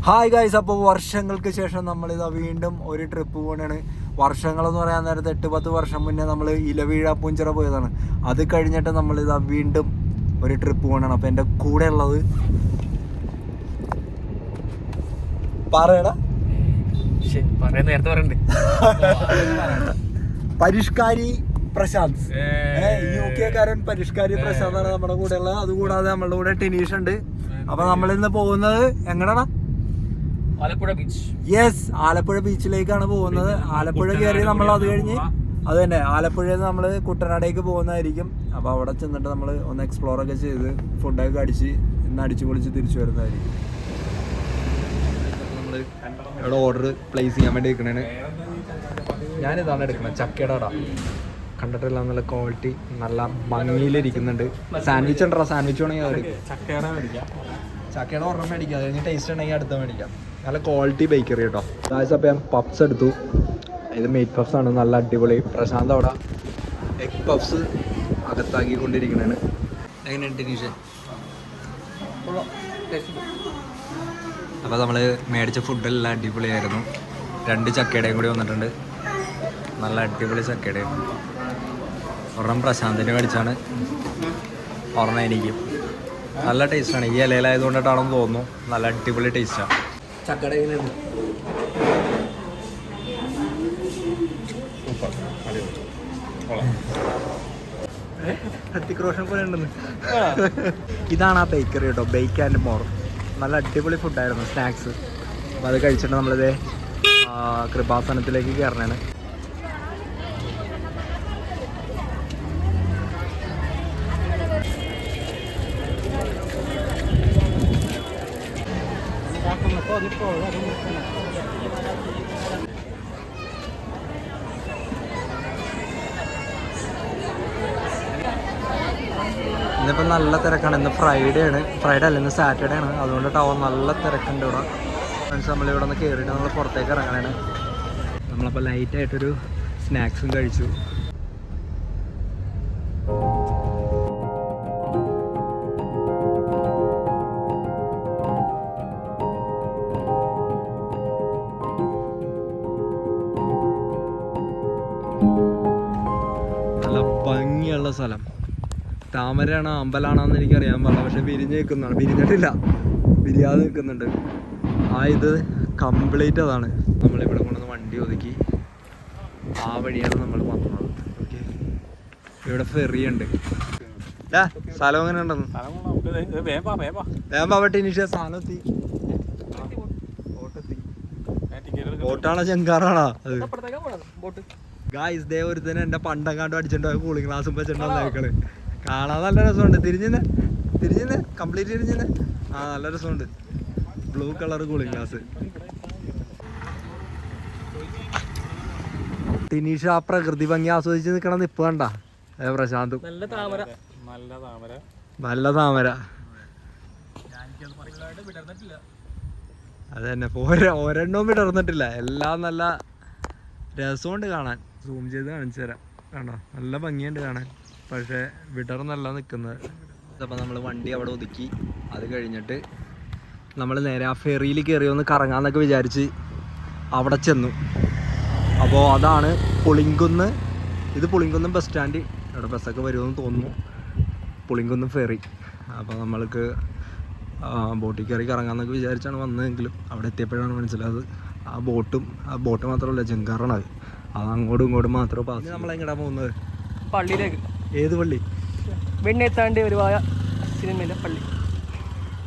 Hi guys, അപ്പോൾ വർഷങ്ങൾക്ക് ശേഷം നമ്മളിതാ വീണ്ടും ഒരു ട്രിപ്പ് പോകണാണ്. വർഷങ്ങളെന്ന് പറയാൻ നേരത്തെ 8-10 വർഷം മുന്നേ നമ്മൾ ഇലവീഴ പൂഞ്ചിറ പോയതാണ്. അത് കഴിഞ്ഞിട്ട് നമ്മളിതാ വീണ്ടും ഒരു ട്രിപ്പ് പോകണാണ്. അപ്പോൾ എൻ്റെ കൂടെ ഉള്ളത് പറയടാ പരിഷ്കാരി പ്രശാന്ത്, UK കാരൻ പരിഷ്കാരി പ്രശാന്ത് ആണ് നമ്മുടെ കൂടെ ഉള്ളത്. അതുകൂടാതെ നമ്മളുടെ കൂടെ ടിനീഷ് ഉണ്ട്. അപ്പൊ നമ്മളിന്ന് പോകുന്നത് എങ്ങനെയാണ്? ആലപ്പുഴ ബീച്ച്. യെസ്, ആലപ്പുഴ ബീച്ചിലേക്കാണ് പോകുന്നത്. ആലപ്പുഴ കയറി നമ്മൾ അത് കഴിഞ്ഞ് അത് തന്നെ ആലപ്പുഴയിൽ നിന്ന് നമ്മൾ കുട്ടനാടേക്ക് പോകുന്നതായിരിക്കും. അപ്പോൾ അവിടെ ചെന്നിട്ട് നമ്മൾ ഒന്ന് എക്സ്പ്ലോർ ഒക്കെ ചെയ്ത് ഫുഡൊക്കെ അടിച്ച് ഇന്ന് അടിച്ചു പൊളിച്ച് തിരിച്ചു വരുന്നതായിരിക്കും. നമ്മൾ ഇവിടെ ഓർഡർ പ്ലേസ് ചെയ്യാൻ വേണ്ടി എടുക്കണേ. ഞാനിതാണ് എടുക്കുന്നത്, ചക്കയുടെ അട. കണ്ടിട്ടില്ല, നല്ല ക്വാളിറ്റി, നല്ല ഭംഗിയിലിരിക്കുന്നുണ്ട്. സാൻഡ്വിച്ച് ഉണ്ടോ? സാൻഡ്വിച്ച് വേണമെങ്കിൽ ചക്കയുടെ ഒരെണ്ണം മേടിക്കാം, അത് കഴിഞ്ഞ് ടേസ്റ്റ് ഉണ്ടെങ്കിൽ അടുത്ത മേടിക്കാം. നല്ല ക്വാളിറ്റി ബേക്കറി കേട്ടോ. അപ്പോൾ ഞാൻ പപ്സ് എടുത്തു. ഇത് മീറ്റ് പപ്സ് ആണ്, നല്ല അടിപൊളി. പ്രശാന്ത് അവിടെ എഗ് പപ്സ് അകത്താക്കിക്കൊണ്ടിരിക്കണേണ്. എങ്ങനെയുണ്ട് ടീഷ? അപ്പോൾ നമ്മൾ മേടിച്ച ഫുഡെല്ലാം അടിപൊളിയായിരുന്നു. 2 ചക്കയുടെയും കൂടി വന്നിട്ടുണ്ട്, നല്ല അടിപൊളി ചക്കയുടെയും. ഒരെണ്ണം പ്രശാന്തിന് മേടിച്ചാണ്, ഒരെണ്ണം എനിക്കും. നല്ല ടേസ്റ്റാണ്. ഈ ഇലയിലായതുകൊണ്ടിട്ടാണെന്ന് തോന്നുന്നു, നല്ല അടിപൊളി ടേസ്റ്റാണ്. ചക്കയുടെ എങ്ങനെയുണ്ട്? ഹൃത്തിക് പോലെ ഉണ്ടെന്ന്. ഇതാണ് ആ ബേക്കറി കേട്ടോ, ബേക്ക് ആൻഡ് മോർ. നല്ല അടിപൊളി ഫുഡായിരുന്നു, സ്നാക്സ്. അപ്പോൾ അത് കഴിച്ചിട്ട് നമ്മളിത് കൃപാസനത്തിലേക്ക് കയറണേണ്. ഇന്നിപ്പോൾ നല്ല തിരക്കാണ്. ഇന്ന് ഫ്രൈഡേ ആണ്. ഫ്രൈഡേ അല്ല, ഇന്ന് സാറ്റർഡേ ആണ്. അതുകൊണ്ട് ടൗൺ നല്ല തിരക്കുണ്ട് ഇവിടെ. ഫ്രണ്ട്സ്, നമ്മളിവിടെ നിന്ന് കയറിയിട്ട് നമ്മൾ പുറത്തേക്ക് ഇറങ്ങണേണ്. നമ്മളപ്പോൾ ലൈറ്റായിട്ടൊരു സ്നാക്സും കഴിച്ചു. നല്ല ഭംഗിയുള്ള സ്ഥലം. താമരയാണോ അമ്പലാണോ എന്ന് എനിക്കറിയാൻ പാടില്ല, പക്ഷെ വിരിഞ്ഞ് നിൽക്കുന്നതാണ്. വിരിഞ്ഞിട്ടില്ല, വിരിയാതെ നിൽക്കുന്നുണ്ട്. ഇത് കംപ്ലീറ്റ് അതാണ്. നമ്മളിവിടെ കൊണ്ടുവന്ന് വണ്ടി ഒതുക്കി ആ വഴിയാണ് നമ്മൾ വന്നത്. ഓക്കെ, ഇവിടെ ഫെറി ഉണ്ട്. സ്ഥലം എങ്ങനെ ഉണ്ടെന്ന് വേഗം പാവട്ടെ. ഇനിഷ്യ സാധനം എത്തി. ബോട്ടാണോ ചെങ്കാറാണോ അത്? ഗായ്സ്, ദേ ഒരുത്തന്നെ എൻ്റെ പണ്ടങ്ങാണ്ട് അടിച്ചിട്ടുണ്ടോ കൂളിംഗ് ഗ്ലാസും വെച്ചിട്ടുണ്ടോ? കാണാൻ നല്ല രസമുണ്ട്. തിരിഞ്ഞ് കംപ്ലീറ്റ് തിരിഞ്ഞ്. ആ, നല്ല രസമുണ്ട്. Blue colour cooling glass. ടിനീഷ് ആ പ്രകൃതി ഭംഗി ആസ്വദിച്ച് നിൽക്കണം. നിപ്പ് കണ്ട പ്രശാന്തും. നല്ല താമര. അത് തന്നെ, ഒരെണ്ണവും വിടർന്നിട്ടില്ല. എല്ലാം നല്ല രസമുണ്ട് കാണാൻ. സൂം ചെയ്ത് കാണിച്ചു തരാം. കണ്ടോ, നല്ല ഭംഗിയുണ്ട് കാണാൻ. പക്ഷേ വിടർന്നല്ല നിൽക്കുന്നത്. അപ്പോൾ നമ്മൾ വണ്ടി അവിടെ ഒതുക്കി. അത് കഴിഞ്ഞിട്ട് നമ്മൾ നേരെ ആ ഫെറിയിൽ കയറി ഒന്ന് കറങ്ങാമെന്നൊക്കെ വിചാരിച്ച് അവിടെ ചെന്നു. അപ്പോൾ അതാണ് പുളിങ്കുന്ന്. ഇത് പുളിങ്കുന്നം ബസ് സ്റ്റാൻഡ്. ഇവിടെ ബസ്സൊക്കെ വരുമെന്ന് തോന്നുന്നു. പുളിങ്കുന്നം ഫെറി. അപ്പോൾ നമ്മൾക്ക് ബോട്ടിൽ കയറി കറങ്ങാമെന്നൊക്കെ വിചാരിച്ചാണ് വന്നതെങ്കിലും അവിടെ എത്തിയപ്പോഴാണ് മനസ്സിലായത് ആ ബോട്ട് മാത്രമല്ല, ജങ്കാറാണ്. അത് അങ്ങോട്ടും ഇങ്ങോട്ടും മാത്രമേ പാസ്. നമ്മളെങ്ങനെയാണ് പോകുന്നത്? പള്ളിയിലേക്ക്. ഏത് പള്ളി? വെണ്ണേത്താണ്ടി വരുവായ സിനിമയിലെ പള്ളി.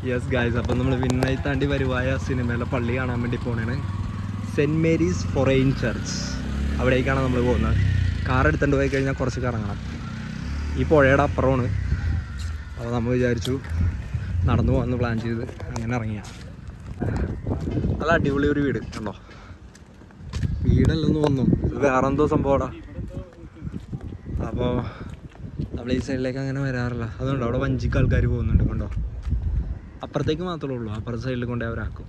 യെസ് ഗായ്സ്, അപ്പം നമ്മൾ വെണ്ണേത്താണ്ടി വരുവായ സിനിമയിലെ പള്ളി കാണാൻ വേണ്ടി പോകണേണ്. Saint Mary's Forane Church. അവിടേക്കാണ് നമ്മൾ പോകുന്നത്. കാർ എടുത്തുകൊണ്ട് പോയി കഴിഞ്ഞാൽ കുറച്ച് കറങ്ങണം. ഈ പുഴയുടെ അപ്പുറമാണ്. അപ്പോൾ നമ്മൾ വിചാരിച്ചു നടന്നു പോകാമെന്ന് പ്ലാൻ ചെയ്ത് അങ്ങനെ ഇറങ്ങിയ. നല്ല അടിപൊളി ഒരു വീട് കണ്ടോ. വീടല്ലെന്ന് തോന്നുന്നു, ഇത് വേറെ എന്തോ സംഭവമാണ്. അപ്പോൾ നമ്മൾ ഈ സൈഡിലേക്ക് അങ്ങനെ വരാറില്ല. അതുകൊണ്ട് അവിടെ വഞ്ചിക്ക് ആൾക്കാർ പോകുന്നുണ്ട്. കണ്ടോ, അപ്പുറത്തേക്ക് മാത്രമേ ഉള്ളൂ. അപ്പുറത്തെ സൈഡിൽ കൊണ്ടേ അവരാക്കും.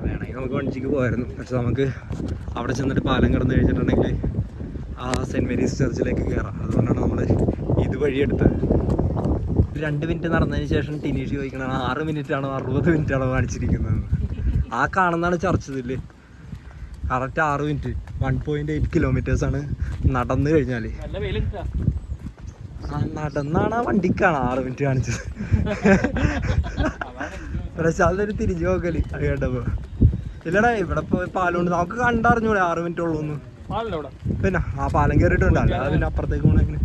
വേണമെങ്കിൽ നമുക്ക് വഞ്ചിക്ക് പോകായിരുന്നു. പക്ഷെ നമുക്ക് അവിടെ ചെന്നിട്ട് പാലം കടന്നു കഴിഞ്ഞിട്ടുണ്ടെങ്കിൽ ആ സെൻറ്റ് മേരീസ് ചർച്ചിലേക്ക് കയറാം. അതുകൊണ്ടാണ് നമ്മൾ ഇതുവഴി എടുത്തത്. 2 മിനിറ്റ് നടന്നതിന് ശേഷം ടിനീഷ് ചോദിക്കണം 6 മിനിറ്റാണോ 60 മിനിറ്റാണോ കാണിച്ചിരിക്കുന്നത്. ആ കാണുന്നതാണ് ചർച്ച് ഇതില്. കറക്റ്റ് 6 മിനിറ്റ് 1.8 കിലോമീറ്റേഴ്സാണ് നടന്നു കഴിഞ്ഞാൽ. നടന്നാണ് ആ വണ്ടിക്കാണ് 6 മിനിറ്റ് കാണിച്ചത്. പക്ഷെ അതൊരു തിരിഞ്ഞു നോക്കല് അത് കേട്ടപ്പോ. ഇല്ലടാ ഇവിടെ ഇപ്പൊ പാലമുണ്ട്, നമുക്ക് കണ്ടറിഞ്ഞൂടെ 6 മിനിറ്റ് ഉള്ളൂന്ന്. പിന്നെ ആ പാലം കയറിയിട്ടുണ്ടല്ലോ, അതിന് അപ്പുറത്തേക്ക് പോകണമെങ്കിൽ.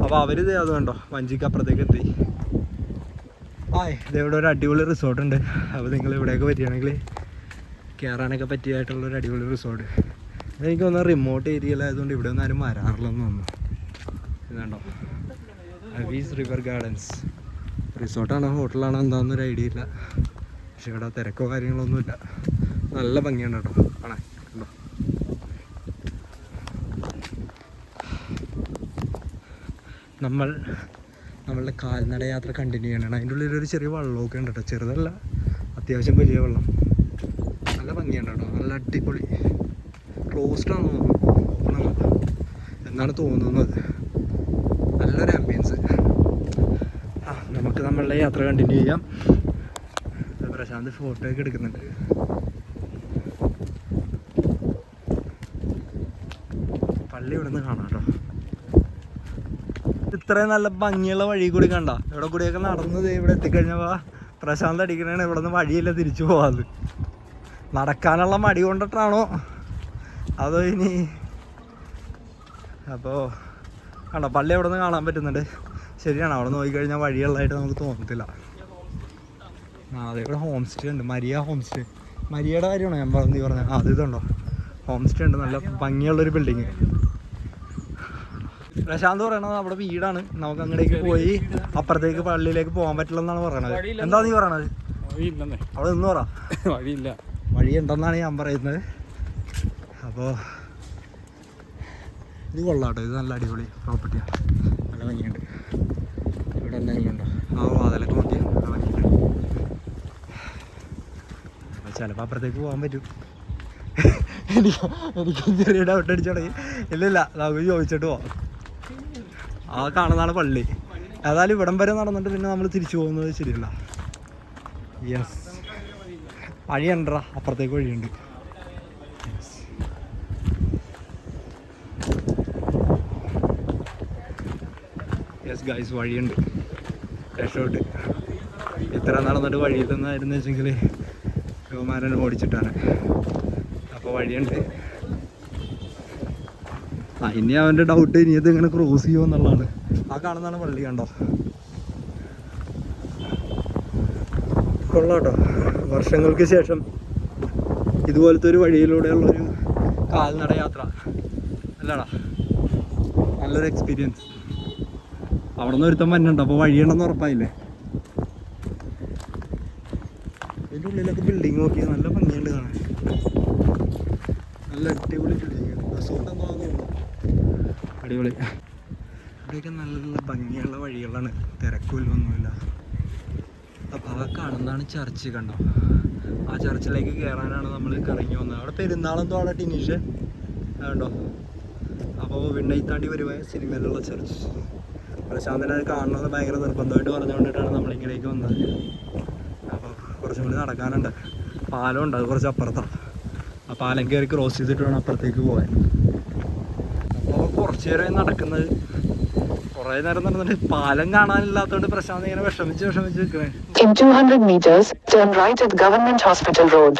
അപ്പൊ അവരിത് അത് കണ്ടോ വഞ്ചിക്ക് അപ്പുറത്തേക്ക് എത്തി. ഇതെവിടെ ഒരു അടിപൊളി റിസോർട്ട് ഉണ്ട്. അപ്പോൾ നിങ്ങൾ ഇവിടെയൊക്കെ പറ്റുകയാണെങ്കിൽ കയറാനൊക്കെ പറ്റിയായിട്ടുള്ളൊരു അടിപൊളി റിസോർട്ട്. എനിക്ക് തോന്നുന്നു റിമോട്ട് ഏരിയയിലായതുകൊണ്ട് ഇവിടെ ഒന്നും ആരും വരാറില്ലെന്ന് തോന്നുന്നു. ഇതുണ്ടോ അബീസ് റിവർ ഗാർഡൻസ്. റിസോർട്ടാണോ ഹോട്ടലാണോ എന്താണെന്നൊരു ഐഡിയ ഇല്ല. പക്ഷെ ഇവിടെ തിരക്കോ കാര്യങ്ങളൊന്നുമില്ല. നല്ല ഭംഗിയുണ്ട് കേട്ടോ കാണാൻ. കണ്ടോ നമ്മളുടെ കാൽനട യാത്ര കണ്ടിന്യൂ ചെയ്യണം. അതിൻ്റെ ഉള്ളിലൊരു ചെറിയ വെള്ളമൊക്കെ ഉണ്ട് കേട്ടോ. ചെറുതല്ല, അത്യാവശ്യം വലിയ വെള്ളം. നല്ല ഭംഗിയുണ്ട് കേട്ടോ, നല്ല അടിപൊളി. ക്ലോസ്ഡാണെന്ന് തോന്നുന്നു, ഓപ്പണല്ല എന്നാണ് തോന്നുന്നത്. നല്ലൊരു ആംബിയൻസ്. നമുക്ക് നമ്മളുടെ യാത്ര കണ്ടിന്യൂ ചെയ്യാം. പ്രശാന്ത് ഫോട്ടോ ഒക്കെ എടുക്കുന്നുണ്ട്. പള്ളി ഇവിടെ നിന്ന് കാണാം കേട്ടോ. ഇത്രയും നല്ല ഭംഗിയുള്ള വഴി കൂടി കണ്ട. ഇവിടെ കൂടിയൊക്കെ നടന്നത് ഇവിടെ എത്തിക്കഴിഞ്ഞപ്പോ പ്രശാന്ത് അടിക്കണേണ് ഇവിടെ നിന്ന് വഴിയില്ല തിരിച്ചു പോവാത്. നടക്കാനുള്ള മടി കൊണ്ടിട്ടാണോ അതോ ഇനി. അപ്പോൾ കണ്ടോ പള്ളി അവിടെ നിന്ന് കാണാൻ പറ്റുന്നുണ്ട്. ശരിയാണ്, അവിടെ നോക്കിക്കഴിഞ്ഞാൽ വഴിയുള്ളതായിട്ട് നമുക്ക് തോന്നത്തില്ല. അതെ ഇവിടെ ഹോം സ്റ്റേ ഉണ്ട്, മരിയ ഹോം സ്റ്റേ. മരിയയുടെ കാര്യമാണോ ഞാൻ പറഞ്ഞത്? അത് ഇതുണ്ടോ ഹോം സ്റ്റേ ഉണ്ട്, നല്ല ഭംഗിയുള്ളൊരു ബിൽഡിങ്. പ്രശാന്ത് പറയണത് അവിടെ വീടാണ്, നമുക്ക് അങ്ങോട്ടേക്ക് പോയി അപ്പുറത്തേക്ക് പള്ളിയിലേക്ക് പോകാൻ പറ്റില്ലെന്നാണ് പറയണത്. എന്താ നീ പറയണത്? അവിടെ നിന്ന് പറ. വഴിയില്ല, വഴി ഉണ്ടെന്നാണ് ഞാൻ പറയുന്നത്. അപ്പോൾ ഇത് കൊള്ളാട്ടോ, ഇത് നല്ല അടിപൊളി പ്രോപ്പർട്ടിയാണ്, നല്ല ഭംഗിയുണ്ട്. ഇവിടെ എന്താ ഭംഗിയുണ്ടോ ആ വാതിലൊക്കെ നോക്കി, നല്ല ഭംഗിയുണ്ട്. അപ്പോൾ ചിലപ്പോൾ അപ്പുറത്തേക്ക് പോകാൻ പറ്റും. എനിക്ക് ചെറിയ ഡൗട്ട് അടിച്ചു തുടങ്ങി. ഇല്ലില്ല, നമുക്ക് ചോദിച്ചിട്ട് പോവാം. ആ കാണുന്നതാണ് പള്ളി. ഏതായാലും ഇവിടം വരെ നടന്നിട്ട് പിന്നെ നമ്മൾ തിരിച്ചു പോകുന്നത് ശരിയല്ല. യെസ്, വഴിയുണ്ടാ, അപ്പുറത്തേക്ക് വഴിയുണ്ട്. യെസ് ഗൈസ്, വഴിയുണ്ട്. രക്ഷോട്ട് ഇത്ര നടന്നിട്ട് വഴിയിൽ നിന്നായിരുന്നു വെച്ചെങ്കിൽ രോമാരനെ ഓടിച്ചിട്ടാണ്. അപ്പോൾ വഴിയുണ്ട്. ഇനി അവൻ്റെ ഡൗട്ട് ഇനി ഇത് ഇങ്ങനെ ക്രോസ് ചെയ്യുമോ എന്നുള്ളതാണ്. ആ കാണുന്നതാണ് പള്ളി, കണ്ടോ കൊള്ളാട്ടോ. വർഷങ്ങൾക്ക് ശേഷം ഇതുപോലത്തെ ഒരു വഴിയിലൂടെയുള്ളൊരു കാൽനട യാത്ര അല്ലടാ, നല്ലൊരു എക്സ്പീരിയൻസ്. അവിടെ നിന്ന് ഒരുത്തം വന്നുണ്ട്, അപ്പോൾ വഴിയുണ്ടെന്ന് ഉറപ്പായില്ലേ. ഇതിൻ്റെ ഉള്ളിലൊക്കെ ബിൽഡിങ് നോക്കിയാൽ നല്ല ഭംഗിയുണ്ട് കാണാൻ, നല്ല അടിപൊളി ബിൽഡിങ്. റിസോർട്ട് എന്താ അടിപൊളി. ഇവിടെയൊക്കെ നല്ല ഭംഗിയുള്ള വഴികളാണ്, തിരക്കില്ലൊന്നുമില്ല. അപ്പോൾ ആ കാണുന്നതാണ് ചർച്ച്, കണ്ടോ. ആ ചർച്ചിലേക്ക് കയറാനാണ് നമ്മൾ കറങ്ങി വന്നത്. അവിടെ പെരുന്നാളെന്തോ അവിടെ ടിനീഷ് കണ്ടോ. അപ്പോൾ വിണ്ണയിത്താണ്ടി വരുവായ സിനിമയിലുള്ള ചർച്ച്. പ്രശാന്തനെ കാണുന്നത് ഭയങ്കര നിർബന്ധമായിട്ട് പറഞ്ഞുകൊണ്ടിട്ടാണ് നമ്മളിങ്ങനെയൊക്കെ വന്നത്. അപ്പോൾ കുറച്ചും കൂടി നടക്കാനുണ്ട്. പാലമുണ്ട്, അത് കുറച്ച് അപ്പുറത്താണ്. ആ പാലം കയറി ക്രോസ് ചെയ്തിട്ട് വേണം അപ്പുറത്തേക്ക് പോകാൻ. അപ്പോൾ കുറച്ച് നേരം നടക്കുന്നത്, കുറേ നേരം നടന്നിട്ട് പാലം കാണാനില്ലാത്തതുകൊണ്ട് പ്രശാന്ത് ഇങ്ങനെ വിഷമിച്ച് നിൽക്കണേ. In 200 meters, turn right at Government Hospital Road.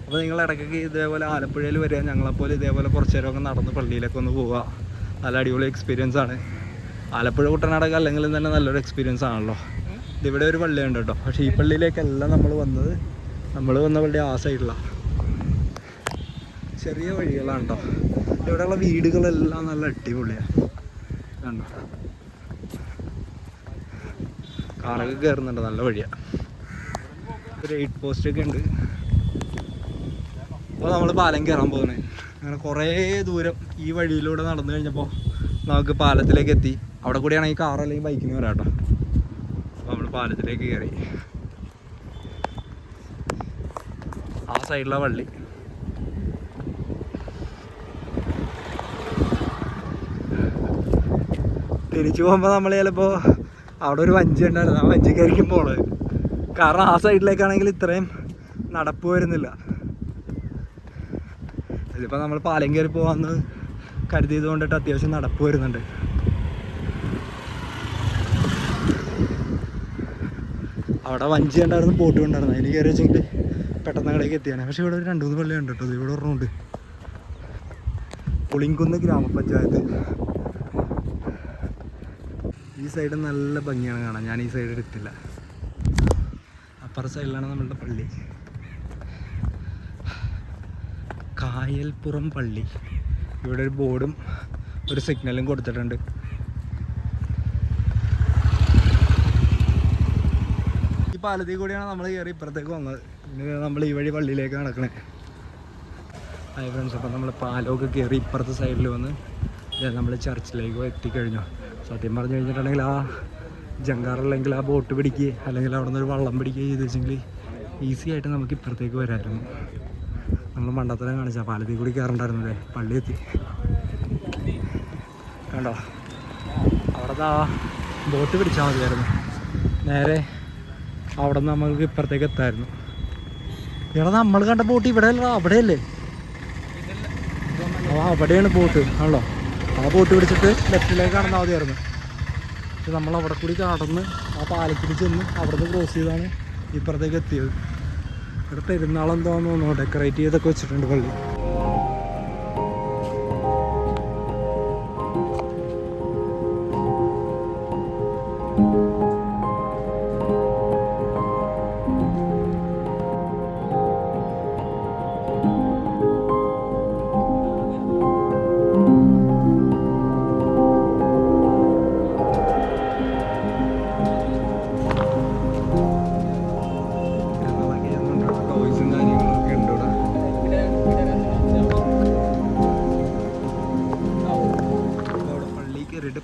അപ്പോൾ നിങ്ങൾ ഇടയ്ക്കൊക്കെ ഇതേപോലെ ആലപ്പുഴയിൽ വരിക, ഞങ്ങളെപ്പോലെ ഇതേപോലെ കുറച്ച് നേരമൊക്കെ നടന്ന് പള്ളിയിലൊക്കെ ഒന്ന് പോവുക. നല്ല അടിപൊളി എക്സ്പീരിയൻസ് ആണ്. ആലപ്പുഴ കുട്ടനാടൊക്കെ അല്ലെങ്കിൽ തന്നെ നല്ലൊരു എക്സ്പീരിയൻസ് ആണല്ലോ. ഇതിവിടെ ഒരു പള്ളിയുണ്ട് കേട്ടോ, പക്ഷേ ഈ പള്ളിയിലേക്കല്ല നമ്മൾ വന്ന പള്ളി ആ സൈഡിലാണ്. ചെറിയ വഴികളാണ് കേട്ടോ. ഇവിടെയുള്ള വീടുകളെല്ലാം നല്ല അടിപൊളിയാണ് കണ്ടോ. കാറൊക്കെ കയറുന്നുണ്ട്, നല്ല വഴിയാണ്. ഒരു 8 പോസ്റ്റൊക്കെ ഉണ്ട്. അപ്പോൾ നമ്മൾ പാലം കയറാൻ പോകുന്നത്. അങ്ങനെ കുറേ ദൂരം ഈ വഴിയിലൂടെ നടന്നു കഴിഞ്ഞപ്പോൾ നമുക്ക് പാലത്തിലേക്ക് എത്തി. അവിടെ കൂടിയാണെങ്കിൽ കാർ അല്ലെങ്കിൽ ബൈക്കിന് വരാം കേട്ടോ. അപ്പോൾ നമ്മൾ പാലത്തിലേക്ക് കയറി. ആ സൈഡിലെ വള്ളി. തിരിച്ചു പോകുമ്പോൾ നമ്മൾ ചിലപ്പോൾ അവിടെ ഒരു വഞ്ചി ഉണ്ടായിരുന്നു, ആ വഞ്ചിക്കായിരിക്കും പോണത്. കാരണം ആ സൈഡിലേക്കാണെങ്കിൽ ഇത്രയും നടപ്പ് വരുന്നില്ല. ഇതിപ്പോൾ നമ്മൾ പാലം കയറി പോകാമെന്ന് കരുതിയത് കൊണ്ടിട്ട് അത്യാവശ്യം നടപ്പ് വരുന്നുണ്ട്. അവിടെ വഞ്ചി ഉണ്ടായിരുന്നു, ബോട്ട് ഉണ്ടായിരുന്നു. അതിന് കയറി വെച്ചെങ്കിൽ പെട്ടെന്ന് അങ്ങടേക്ക് എത്തിയാണ്. പക്ഷേ ഇവിടെ ഒരു 2-3 പള്ളി ഉണ്ട് കേട്ടോ. ഇവിടെ ഒരെണ്ണമുണ്ട്, പുളിങ്കുന്ന് ഗ്രാമപഞ്ചായത്ത്. ഈ സൈഡ് നല്ല ഭംഗിയാണ് കാണാൻ. ഞാൻ ഈ സൈഡ് എടുത്തില്ല. അപ്പുറ സൈഡിലാണ് നമ്മളുടെ പള്ളി, കായൽപ്പുറം പള്ളി. ഇവിടെ ഒരു ബോർഡും ഒരു സിഗ്നലും കൊടുത്തിട്ടുണ്ട്. ഈ പാലത്തിൽ കൂടിയാണ് നമ്മൾ കയറി ഇപ്പുറത്തേക്ക് വന്നത്. പിന്നെ നമ്മൾ ഈ വഴി പള്ളിയിലേക്ക് നടക്കണേ. ഹായ് ഫ്രണ്ട്സ്, അപ്പം നമ്മൾ പാലമൊക്കെ കയറി ഇപ്പുറത്തെ സൈഡിൽ വന്ന് നമ്മൾ ചർച്ചിലേക്ക് എത്തിക്കഴിഞ്ഞു. സത്യം പറഞ്ഞു കഴിഞ്ഞിട്ടുണ്ടെങ്കിൽ ആ ജങ്കാറില്ലെങ്കിൽ ആ ബോട്ട് പിടിക്കുക അല്ലെങ്കിൽ അവിടെ നിന്ന് ഒരു വള്ളം പിടിക്കുക ചെയ്ത് വെച്ചെങ്കിൽ ഈസി ആയിട്ട് നമുക്ക് ഇപ്പുറത്തേക്ക് വരാമായിരുന്നു. നമ്മൾ മണ്ടത്തരം കാണിച്ചാൽ പാലത്തിൽ കൂടി കയറണ്ടായിരുന്നല്ലേ. പള്ളി എത്തി കണ്ടോ, അവിടെ ആ ബോട്ട് പിടിച്ചാൽ മതിയായിരുന്നു. നേരെ അവിടെ നിന്ന് നമുക്ക് ഇപ്പുറത്തേക്ക് എത്തായിരുന്നു. ഇവിടെ നമ്മൾ കണ്ട ബോട്ട് ഇവിടെ അല്ല, അവിടെയല്ലേ? അവിടെയാണ് ബോട്ട് ആണല്ലോ. ആ ബോട്ട് പിടിച്ചിട്ട് ലെഫ്റ്റിലേക്ക് കടന്നാൽ മതിയായിരുന്നു. പക്ഷെ നമ്മൾ അവിടെ കൂടി കടന്ന് ആ പാലത്തിൽ ചെന്ന് അവിടെ നിന്ന് ക്രോസ് ചെയ്താണ് ഇപ്പുറത്തേക്ക് എത്തിയത്. ഇവിടെ പെരുന്നാളെന്തോന്ന് തോന്നുന്നു ഡെക്കറേറ്റ് ചെയ്തൊക്കെ വെച്ചിട്ടുണ്ട് പള്ളി.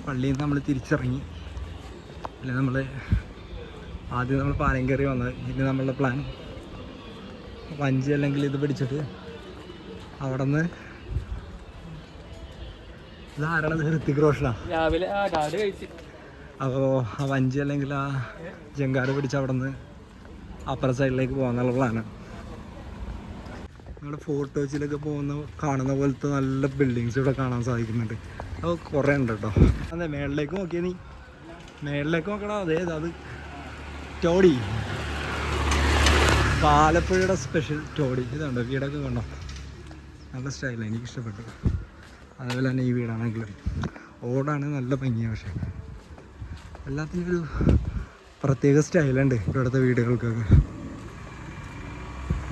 പള്ളിയിൽ നിന്ന് നമ്മൾ തിരിച്ചിറങ്ങി. അല്ലെ നമ്മൾ ആദ്യം നമ്മൾ പാലം കയറി വന്നത്. ഇനി നമ്മളുടെ പ്ലാൻ വഞ്ചി അല്ലെങ്കിൽ ഇത് പിടിച്ചിട്ട് അവിടെ നിന്ന് ഇതാരണത് ഹൃത്തിക് റോഷനാണ്. അപ്പോൾ ആ വഞ്ചി അല്ലെങ്കിൽ ആ ജങ്കാറ് പിടിച്ച് അവിടെ നിന്ന് അപ്പുറ സൈഡിലേക്ക് പോകാന്നുള്ള പ്ലാനാണ്. നമ്മുടെ ഫോട്ടോസിലൊക്കെ കാണുന്ന പോലത്തെ നല്ല ബിൽഡിങ്സ് ഇവിടെ കാണാൻ സാധിക്കുന്നുണ്ട്. അത് കുറേ ഉണ്ട് കേട്ടോ. അതെ, മേളിലേക്ക് നോക്കിയാൽ നീ മേളിലേക്ക് നോക്കണം. അതേ അത് ടോഡി, ആലപ്പുഴയുടെ സ്പെഷ്യൽ ടോഡി. ഇതുണ്ടോ വീടൊക്കെ കണ്ടോ, നല്ല സ്റ്റൈലാണ്, എനിക്കിഷ്ടപ്പെട്ടു. അതേപോലെ തന്നെ ഈ വീടാണെങ്കിലും ഓടാണ്, നല്ല ഭംഗിയാണ്. പക്ഷേ എല്ലാത്തിനും ഒരു പ്രത്യേക സ്റ്റൈലുണ്ട് ഇവിടുത്തെ വീടുകൾക്കൊക്കെ.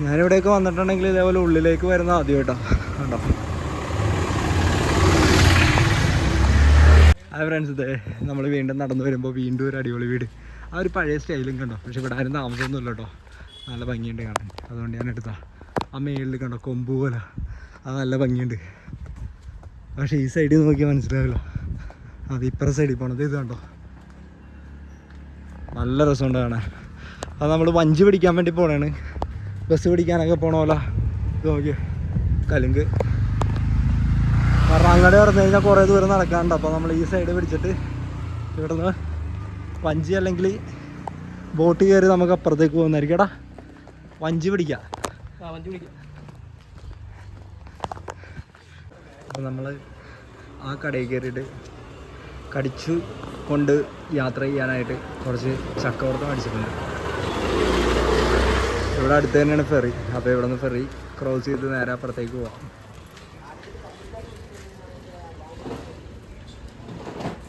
ഞാനിവിടെയൊക്കെ വന്നിട്ടുണ്ടെങ്കിൽ ഇതേപോലെ ഉള്ളിലേക്ക് വരുന്ന ആദ്യം കേട്ടോ. കണ്ടോ ആ ഫ്രണ്ട്സ്, ഇതേ നമ്മൾ വീണ്ടും നടന്നു വരുമ്പോൾ വീണ്ടും ഒരു അടിപൊളി വീട്. ആ ഒരു പഴയ സ്റ്റൈലും കണ്ടോ. പക്ഷെ ഇവിടെ ആരും താമസമൊന്നുമില്ല കേട്ടോ. നല്ല ഭംഗിയുണ്ട് കാണാൻ, അതുകൊണ്ട് ഞാൻ എടുത്താ. ആ മേളിൽ കണ്ടോ കൊമ്പ് പോലെ, അത് നല്ല ഭംഗിയുണ്ട്. പക്ഷേ ഈ സൈഡിൽ നോക്കിയാൽ മനസ്സിലാവില്ല. അത് ഇപ്പുറ സൈഡിൽ പോകണത് ഇത് കണ്ടോ, നല്ല രസമുണ്ട് കാണാൻ. അത് നമ്മൾ വഞ്ചി പിടിക്കാൻ വേണ്ടി പോകണതാണ്. ബസ് പിടിക്കാനൊക്കെ പോകണമല്ലോ. ഇത് നോക്കി കലുങ്ക്. കാരണം അങ്ങോട്ട് പറഞ്ഞു കഴിഞ്ഞാൽ കുറേ ദൂരം നടക്കാനുണ്ട്. അപ്പോൾ നമ്മൾ ഈ സൈഡ് പിടിച്ചിട്ട് ഇവിടെ നിന്ന് വഞ്ചി അല്ലെങ്കിൽ ബോട്ട് കയറി നമുക്ക് അപ്പുറത്തേക്ക് പോകുന്നതായിരിക്കും. എടാ വഞ്ചി പിടിക്കാം. അപ്പോൾ നമ്മൾ ആ കടയിൽ കയറിയിട്ട് കടിച്ചു കൊണ്ട് യാത്ര ചെയ്യാനായിട്ട് കുറച്ച് ചക്കവറുത്തം അടിച്ചിട്ടുണ്ട്. ഇവിടെ അടുത്ത് തന്നെയാണ് ഫെറി. അപ്പോൾ ഇവിടെ നിന്ന് ഫെറി ക്രോസ് ചെയ്ത് നേരെ അപ്പുറത്തേക്ക് പോവാം.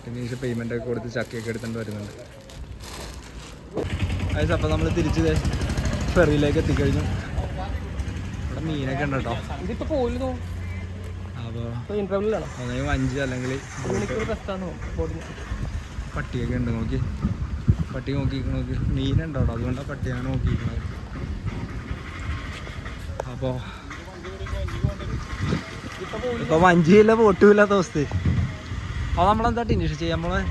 പിന്നെ പേയ്മെൻ്റ് ഒക്കെ കൊടുത്ത് ചക്കയൊക്കെ എടുത്തുകൊണ്ട് വരുന്നുണ്ട്. അത് അപ്പോൾ നമ്മൾ തിരിച്ച് ഫെറിയിലേക്ക് എത്തിക്കഴിഞ്ഞു. ഇവിടെ മീനൊക്കെ ഉണ്ട് കേട്ടോ. അപ്പോൾ വഞ്ചി അല്ലെങ്കിൽ പട്ടിയൊക്കെ ഉണ്ട്. നോക്കി പട്ടി നോക്കി മീനുണ്ടോ കേട്ടോ, അതുകൊണ്ടാണ് പട്ടിയാണ് നോക്കിയിരിക്കുന്നത്. അപ്പോൾ ഇപ്പോൾ വഞ്ചിയില്ല ബോട്ടുമില്ല അവസ്ഥ. അപ്പോൾ നമ്മളെന്താ ടിനിഷ് ചെയ്യാൻ പോണേ?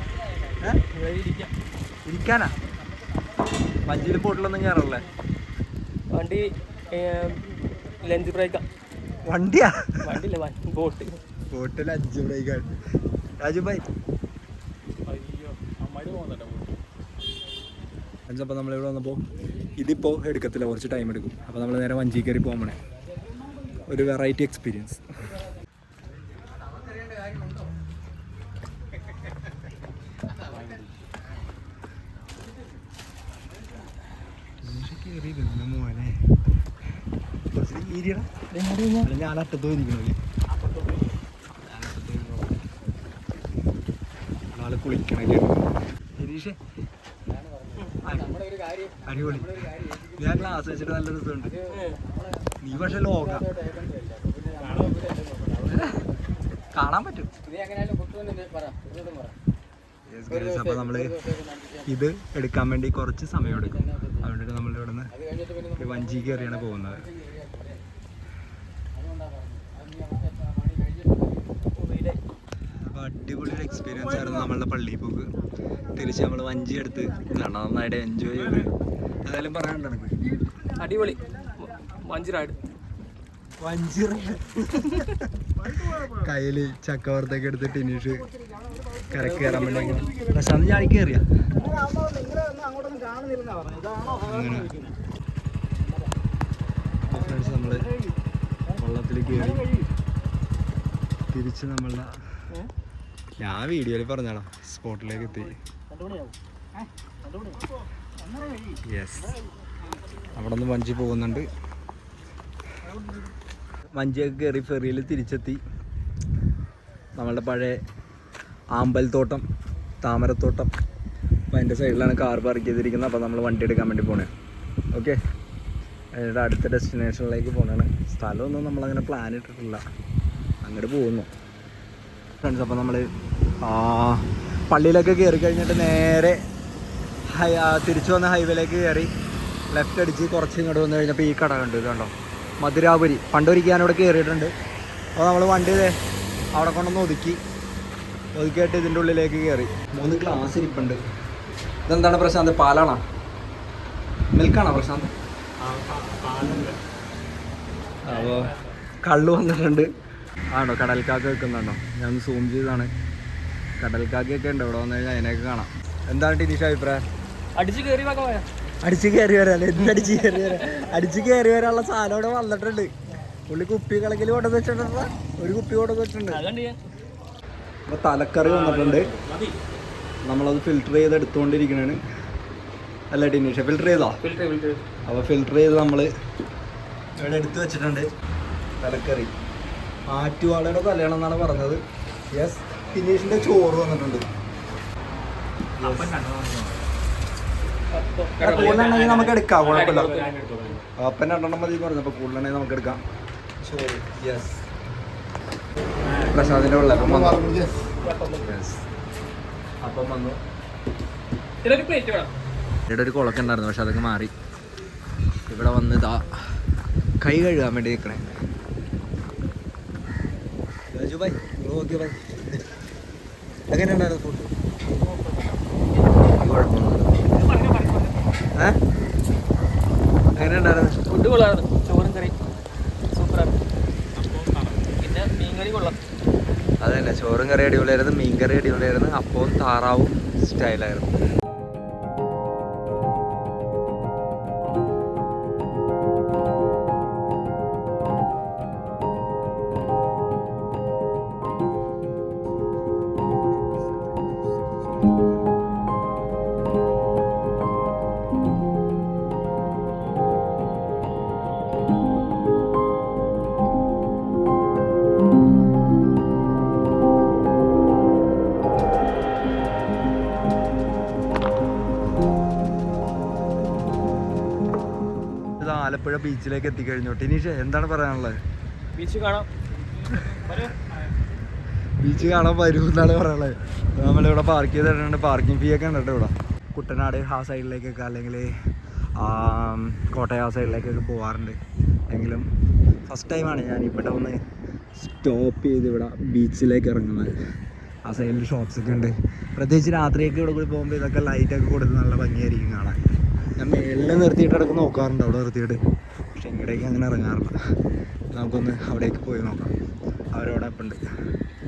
ഇരിക്കാനാ? വഞ്ചിയിലും ബോട്ടിലൊന്നും കയറല്ലേ? വണ്ടി ലഞ്ച് ബ്രേക്കാ. വണ്ടിയാ? വണ്ടിയില്ല, ബോട്ട്. ബോട്ട് ലഞ്ച് ബ്രേക്കാണ്. രാജു ഭായ് അപ്പോൾ നമ്മളിവിടെ വന്നപ്പോൾ ഇതിപ്പോൾ എടുക്കത്തില്ല, കുറച്ച് ടൈം എടുക്കും. അപ്പോൾ നമ്മൾ നേരെ വഞ്ചി കയറി പോകാൻ പോണേ. ഒരു വെറൈറ്റി എക്സ്പീരിയൻസ്. ഞാൻ അറ്റത്ത് പോയിരിക്കണേ, ആള് കുളിക്കണേ. ഗിരീഷേ അടിപൊളി. ഞാൻ ക്ലാസ് വെച്ചിട്ട് നല്ല രസമുണ്ട്. നീ പക്ഷെ ലോക കാണാൻ പറ്റും. അപ്പൊ നമ്മള് ഇത് എടുക്കാൻ വേണ്ടി കുറച്ച് സമയം എടുക്കും. അതുകൊണ്ടിട്ട് നമ്മൾ ഇവിടെ നിന്ന് വഞ്ചി കയറിയാണ് പോകുന്നത്. അപ്പോൾ അടിപൊളി ഒരു എക്സ്പീരിയൻസ് ആയിരുന്നു നമ്മളുടെ പള്ളിയിൽ പോക്ക്. തിരിച്ച് നമ്മൾ വഞ്ചി എടുത്ത് നന്നായിട്ട് എൻജോയ് ചെയ്ത്. ഏതായാലും പറയാനുണ്ട് എനിക്ക് അടിപൊളി വഞ്ചി റൈഡ്. കയ്യിൽ ചക്കവർത്തൊക്കെ എടുത്ത് ടിനീഷ് കരക്ക് കയറാൻ വേണ്ടി പ്രശാന്ത് ചാടി കയറിയ അങ്ങനെ ഫ്രണ്ട്സ് നമ്മൾ വള്ളത്തിൽ കയറി തിരിച്ച് നമ്മളുടെ ഞാൻ വീഡിയോയിൽ പറഞ്ഞാണോ സ്പോട്ടിലേക്ക് എത്തി. യെസ്, അവിടെ നിന്ന് വഞ്ചി പോകുന്നുണ്ട്. വഞ്ചിയൊക്കെ കയറി ഫെറിയിൽ തിരിച്ചെത്തി. നമ്മളുടെ പഴയ ആമ്പൽത്തോട്ടം, താമരത്തോട്ടം, അപ്പോൾ അതിൻ്റെ സൈഡിലാണ് കാർ പാർക്ക് ചെയ്തിരിക്കുന്നത്. അപ്പോൾ നമ്മൾ വണ്ടി എടുക്കാൻ വേണ്ടി പോണേ. ഓക്കെ, അതിൻ്റെ അടുത്ത ഡെസ്റ്റിനേഷനിലേക്ക് പോകണതാണ്. സ്ഥലമൊന്നും നമ്മളങ്ങനെ പ്ലാൻ ഇട്ടിട്ടില്ല, അങ്ങോട്ട് പോകുന്നു ഫ്രണ്ട്സ്. അപ്പോൾ നമ്മൾ പള്ളിയിലൊക്കെ കയറി കഴിഞ്ഞിട്ട് നേരെ തിരിച്ചു വന്ന ഹൈവേയിലേക്ക് കയറി ലെഫ്റ്റ് അടിച്ച് കുറച്ച് ഇങ്ങോട്ട് വന്നു കഴിഞ്ഞപ്പോൾ ഈ കട കണ്ടു. ഇതുണ്ടോ, മധുരാപുരി. പണ്ടൊരിക്കൽ ഞാനിവിടെ കയറിയിട്ടുണ്ട്. അപ്പോൾ നമ്മൾ വണ്ടി അവിടെ കൊണ്ടൊന്ന് ഒതുക്കിയിട്ട് ഇതിൻ്റെ ഉള്ളിലേക്ക് കയറി. 3 ഗ്ലാസ് ഇരിപ്പുണ്ട്. ഇതെന്താണ് പ്രശാന്ത്, പാലാണോ മിൽക്കാണോ പ്രശാന്ത്? അപ്പോൾ കള്ള് വന്നിട്ടുണ്ട്. ആണോ, കടൽക്കാക്ക വെക്കുന്നുണ്ടോ? ഞാൻ സൂം ചെയ്താണ്. കടൽക്കാക്കയൊക്കെ ഉണ്ട് ഇവിടെ വന്നു കഴിഞ്ഞാൽ അതിനെയൊക്കെ കാണാം. എന്താണ് ടിനീഷ് അഭിപ്രായം? അടിച്ച് കയറി അടിച്ച് കയറി വരാല്ലേ? എന്തടിച്ച് കയറി വരാം? അടിച്ച് കയറി വരാനുള്ള സാധനം ഇവിടെ വന്നിട്ടുണ്ട്. പുള്ളി കുപ്പി കളക്കിൽ കൊണ്ടു വെച്ചിട്ടുണ്ടോ? ഒരു കുപ്പി കൊണ്ടു വെച്ചിട്ടുണ്ട്. അപ്പോൾ തലക്കറി വന്നിട്ടുണ്ട്. നമ്മളത് ഫിൽറ്റർ ചെയ്ത് എടുത്തുകൊണ്ടിരിക്കണാണ്. അല്ല ടിനീഷ, ഫിൽറ്റർ ചെയ്തോ? അപ്പോൾ ഫിൽറ്റർ ചെയ്ത് നമ്മൾ ഇവിടെ എടുത്ത് വെച്ചിട്ടുണ്ട്. തലക്കറി ആറ്റുവാളയുടെ തലയാണെന്നാണ് പറഞ്ഞത്. യെസ്, ടിനീഷിൻ്റെ ചോറ് വന്നിട്ടുണ്ട്. കൂടുതലുണ്ടെങ്കിൽ നമുക്ക് എടുക്കാം, കുഴപ്പമില്ല. അപ്പം 2 മതി പറഞ്ഞു. അപ്പോൾ കൂടുതലുണ്ടെങ്കിൽ നമുക്ക് എടുക്കാം ചോറ്. യെസ്, പ്രസാദിൻ്റെ വെള്ളപ്പം വന്നു. അപ്പം വന്നു. ഇവിടെ ഒരു കുളക്കം ഉണ്ടായിരുന്നു, പക്ഷെ അതൊക്കെ മാറി. ഇവിടെ വന്ന് ഇതാ കൈ കഴുകാൻ വേണ്ടി നിൽക്കണേ. Bye okay bye. എങ്ങനെ ഉണ്ടായിരുന്നു ഫുഡ്? എങ്ങനെ ഉണ്ടായിരുന്നു ഫുഡ്? കൊള്ളാണ്. ചോറും കറി സൂപ്പറാണ്. പിന്നെ മീൻകറി കൊള്ളാം. അതന്നെ, ചോറും കറി അടിപൊളിയായിരുന്നു, മീൻ കറി അടിപൊളിയായിരുന്നു, അപ്പവും താറാവും സ്റ്റൈലായിരുന്നു. ആലപ്പുഴ ബീച്ചിലേക്ക് എത്തിക്കഴിഞ്ഞു. ടിനീഷ് എന്താണ് പറയാനുള്ളത്? ബീച്ച് കാണാൻ വരൂ എന്നാണ് പറയാനുള്ളത്. നമ്മളിവിടെ പാർക്ക് ചെയ്തിട്ടുണ്ട്. പാർക്കിംഗ് ഫീ ഒക്കെ ഉണ്ട് കേട്ടോ ഇവിടെ. കുട്ടനാട് ആ സൈഡിലേക്കൊക്കെ അല്ലെങ്കിൽ കോട്ടയം ആ സൈഡിലേക്കൊക്കെ പോകാറുണ്ട്. എങ്കിലും ഫസ്റ്റ് ടൈമാണ് ഞാൻ ഇവിടെ ഒന്ന് സ്റ്റോപ്പ് ചെയ്ത് ഇവിടെ ബീച്ചിലേക്ക് ഇറങ്ങുന്നത്. ആ സൈഡിൽ ഷോപ്സൊക്കെ ഉണ്ട്. പ്രത്യേകിച്ച് രാത്രിയൊക്കെ ഇവിടെ കൂടി പോകുമ്പോൾ ഇതൊക്കെ ലൈറ്റൊക്കെ കൊടുത്ത് നല്ല ഭംഗിയായിരിക്കും കാണാൻ. ഞാൻ മേളിൽ നിർത്തിയിട്ട് ഇടയ്ക്ക് നോക്കാറുണ്ട് അവിടെ നിർത്തിയിട്ട്, പക്ഷെ ഇങ്ങടേക്ക് അങ്ങനെ ഇറങ്ങാറില്ല. നമുക്കൊന്ന് അവിടേക്ക് പോയി നോക്കാം. അവരോടൊപ്പം ഉണ്ട്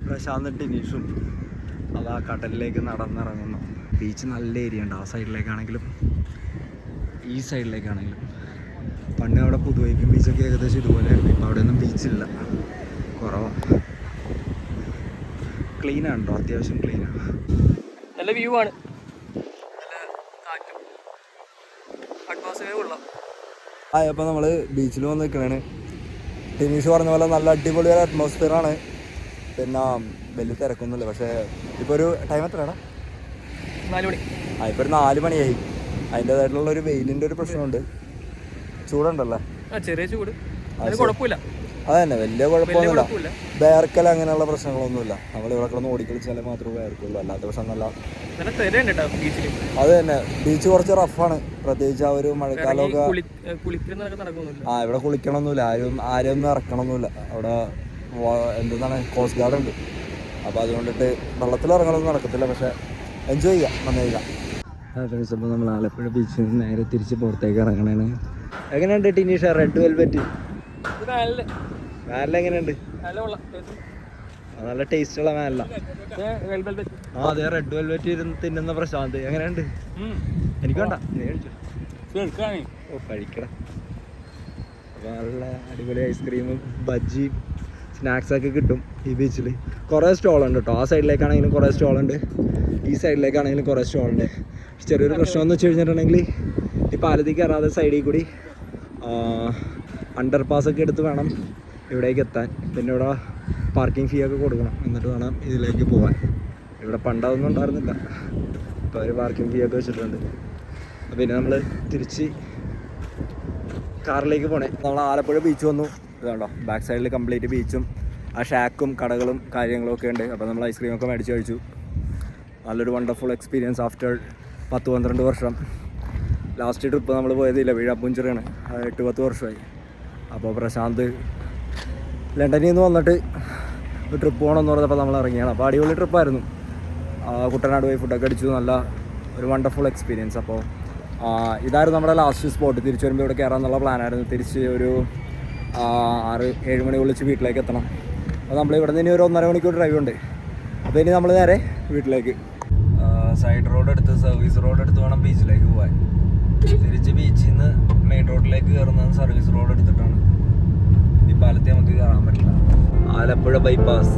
പ്രശാന്ത് ടിനീഷും. അത് ആ കടലിലേക്ക് നടന്നിറങ്ങുന്നു. ബീച്ച് നല്ല ഏരിയ ഉണ്ട്. ആ സൈഡിലേക്കാണെങ്കിലും ഈ സൈഡിലേക്കാണെങ്കിലും പണ്ട് അവിടെ പുതുവൈപ്പിൻ ബീച്ചൊക്കെ ഏകദേശം ഇതുപോലെയായിരുന്നു. ഇപ്പം അവിടെ ഒന്നും ബീച്ചില്ല, കുറവാണ്. ക്ലീനാണ് കേട്ടോ, അത്യാവശ്യം ക്ലീനാണ്. നല്ല വ്യൂ ആണ്, നല്ല കാറ്റും അറ്റ്മോസ്ഫിയർ കൊള്ളാം. അപ്പോൾ നമ്മൾ ബീച്ചിൽ വന്ന് നിൽക്കണേ. ടിനീഷ് പറഞ്ഞ പോലെ നല്ല അടിപൊളി ഒരു അറ്റ്മോസ്ഫിയറാണ്. പിന്നെ വലിയ തിരക്കൊന്നുമില്ല. പക്ഷേ ഇപ്പോൾ ഒരു ടൈം എത്രയാണ്? 4 മണി. ഇപ്പോൾ ഒരു 4 മണിയായി. അതിൻ്റേതായിട്ടുള്ള ഒരു വെയിലിൻ്റെ ഒരു പ്രശ്നമുണ്ട്. ചൂടുണ്ടല്ലേ? ചെറിയ ചൂട്, അത് കുഴപ്പമില്ല. അത് തന്നെ, വലിയ കുഴപ്പമൊന്നുമില്ല. വേർക്കൽ അങ്ങനെയുള്ള പ്രശ്നങ്ങളൊന്നുമില്ല. നമ്മൾ ഇവിടെ കിടന്ന് ഓടിക്കളിച്ചാലേ മാത്രമേ വേർക്കുള്ളൂ, അല്ലാത്ത പ്രശ്നം നല്ല. അത് തന്നെ, ബീച്ച് കുറച്ച് റഫാണ്, പ്രത്യേകിച്ച് ആ ഒരു മഴക്കാലമൊക്കെ. ഇവിടെ കുളിക്കണമൊന്നുമില്ല, ആരും ഒന്നും ഇറക്കണമൊന്നുമില്ല. അവിടെ എന്താണ് കോസ്റ്റ് ഗാർഡ് ഉണ്ട്. അപ്പോൾ അതുകൊണ്ടിട്ട് വെള്ളത്തിൽ ഇറങ്ങണമൊന്നും നടക്കത്തില്ല, പക്ഷേ എൻജോയ് ചെയ്യാം, നന്നായി ചെയ്യാം. ഫ്രണ്ട്സ്, അപ്പോൾ നമ്മൾ ആലപ്പുഴ ബീച്ചിൽ നിന്ന് നേരെ തിരിച്ച് പുറത്തേക്ക് ഇറങ്ങണേണ്. എങ്ങനെയുണ്ട് ടിനീഷ റെഡ് വെൽവെറ്റ്? മാനില എങ്ങനെയുണ്ട്? നല്ല ടേസ്റ്റുള്ള മാനില. അതെ, റെഡ് വെൽവെറ്റ് ഇരുന്ന് തിന്നുന്ന പ്രശാന്ത് എങ്ങനെയുണ്ട്? എനിക്ക് വേണ്ട, കഴിക്കട. അപ്പോൾ നല്ല അടിപൊളി ഐസ്ക്രീമും ബജ്ജിയും സ്നാക്സൊക്കെ കിട്ടും ഈ ബീച്ചിൽ. കുറേ സ്റ്റോളുണ്ട് കേട്ടോ. ആ സൈഡിലേക്കാണെങ്കിലും കുറേ സ്റ്റോളുണ്ട്, ഈ സൈഡിലേക്കാണെങ്കിലും കുറേ സ്റ്റോളുണ്ട്. ചെറിയൊരു പ്രശ്നമെന്ന് വെച്ച് കഴിഞ്ഞിട്ടുണ്ടെങ്കിൽ ഈ പാലത്തിൽ കയറാതെ സൈഡിൽ കൂടി അണ്ടർ പാസ്സൊക്കെ എടുത്ത് വേണം ഇവിടേക്ക് എത്താൻ. പിന്നെ ഇവിടെ പാർക്കിംഗ് ഫീ ഒക്കെ കൊടുക്കണം, എന്നിട്ട് വേണം ഇതിലേക്ക് പോകാൻ. ഇവിടെ പണ്ടതൊന്നും ഉണ്ടായിരുന്നില്ല, ഇപ്പോൾ അവർ പാർക്കിംഗ് ഫീ ഒക്കെ വെച്ചിട്ടുണ്ട്. പിന്നെ നമ്മൾ തിരിച്ച് കാറിലേക്ക് പോണേ. നമ്മൾ ആലപ്പുഴ ബീച്ച് വന്നു. ഇതാണോ ബാക്ക് സൈഡിൽ കംപ്ലീറ്റ് ബീച്ചും ആ ഷാക്കും കടകളും കാര്യങ്ങളും ഒക്കെ ഉണ്ട്. അപ്പോൾ നമ്മൾ ഐസ്ക്രീമൊക്കെ മേടിച്ച് കഴിച്ചു. നല്ലൊരു വണ്ടർഫുൾ എക്സ്പീരിയൻസ് ആഫ്റ്റർ 10-12 വർഷം. ലാസ്റ്റ് ട്രിപ്പ് നമ്മൾ പോയതില്ല, വീഴാപ്പുഞ്ചിറയാണ്. 8-10 വർഷമായി. അപ്പോൾ പ്രശാന്ത് ലണ്ടനിൽ നിന്ന് വന്നിട്ട് ഒരു ട്രിപ്പ് പോകണമെന്ന് പറഞ്ഞപ്പോൾ നമ്മൾ ഇറങ്ങിയാണ്. അപ്പോൾ അടിപൊളി ട്രിപ്പായിരുന്നു. കുട്ടനാട് പോയി ഫുഡൊക്കെ അടിച്ചു, നല്ല ഒരു വണ്ടർഫുൾ എക്സ്പീരിയൻസ്. അപ്പോൾ ഇതായിരുന്നു നമ്മുടെ ലാസ്റ്റ് സ്പോട്ട്. തിരിച്ചു വരുമ്പോൾ ഇവിടെ കയറാമെന്നുള്ള പ്ലാനായിരുന്നു. തിരിച്ച് ഒരു 6-7 മണി വിളിച്ച് വീട്ടിലേക്ക് എത്തണം. അപ്പോൾ നമ്മൾ ഇവിടെ നിന്ന് ഒരു 1.5 മണിക്കൂർ ഡ്രൈവ് ഉണ്ട്. അപ്പോൾ ഇനി നമ്മൾ നേരെ വീട്ടിലേക്ക്. സൈഡ് റോഡ് എടുത്ത് സർവീസ് റോഡ് എടുത്ത് വേണം ബീച്ചിലേക്ക് പോകാൻ. തിരിച്ച് ബീച്ചിൽ നിന്ന് മെയിൻ റോഡിലേക്ക് കയറുന്നത് സർവീസ് റോഡ് എടുത്തിട്ടാണ്. ഈ പാലത്തിൽ നമുക്ക് കയറാൻ പറ്റില്ല. ആലപ്പുഴ ബൈപ്പാസ്